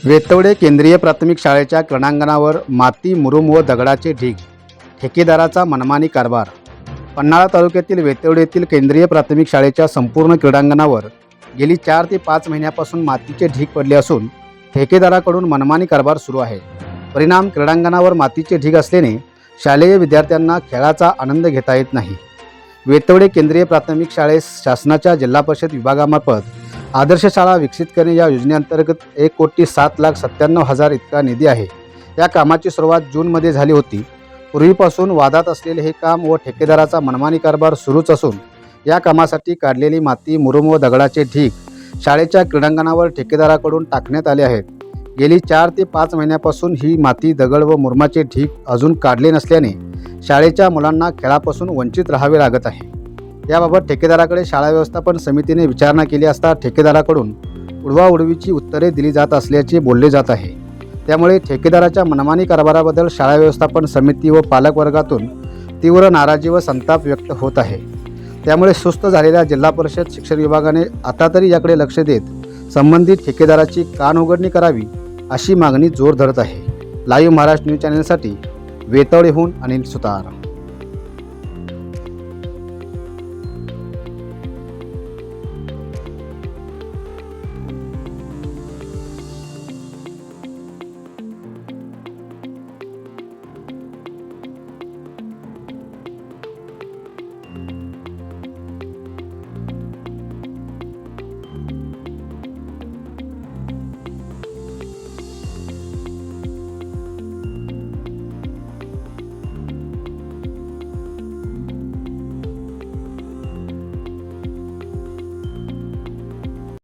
वेतवडे केंद्रीय प्राथमिक शाळेच्या क्रीडांगणावर माती, मुरुम व दगडाचे ढीग, ठेकेदाराचा मनमानी कारभार। पन्हाळा तालुक्यातील वेतवडे येथील केंद्रीय प्राथमिक शाळेच्या संपूर्ण क्रीडांगणावर गेली 4 ते 5 महिन्यापासून मातीचे ढीग पडले असून ठेकेदाराकडून मनमानी कारभार सुरू आहे। परिणाम, क्रीडांगणावर मातीचे ढीग असल्याने शालेय विद्यार्थ्यांना खेळाचा आनंद घेता येत नाही। वेतवडे केंद्रीय प्राथमिक शाळेस शासनाच्या जिल्हा परिषद विभागामार्फत आदर्श शाळा विकसित करणे या योजनेअंतर्गत 1,07,97,000 इतका निधी आहे। या कामाची सुरुवात जूनमध्ये झाली होती। पूर्वीपासून वादात असलेले हे काम व ठेकेदाराचा मनमानी कारभार सुरूच असून या कामासाठी काढलेली माती, मुरुम व दगडाचे ढीग शाळेच्या क्रीडांगणावर ठेकेदाराकडून टाकण्यात आले आहेत। गेली 4 ते 5 महिन्यापासून ही माती, दगड व मुरुमाचे ढीग अजून काढले नसल्याने शाळेच्या मुलांना खेळापासून वंचित राहावे लागत आहे। याबाबत ठेकेदाराकडे शाळा व्यवस्थापन समितीने विचारणा केली असता ठेकेदाराकडून उडवाउडवीची उत्तरे दिली जात असल्याचे बोलले जात आहे। त्यामुळे ठेकेदाराच्या मनमानी कारभाराबद्दल शाळा व्यवस्थापन समिती व पालकवर्गातून तीव्र नाराजी व संताप व्यक्त होत आहे। त्यामुळे सुस्त झालेल्या जिल्हा परिषद शिक्षण विभागाने आता तरी याकडे लक्ष देत संबंधित ठेकेदाराची कानउघडणी करावी अशी मागणी जोर धरत आहे। लाईव्ह महाराष्ट्र न्यूज चॅनलसाठी वेतवडेहून अनिल सुतार।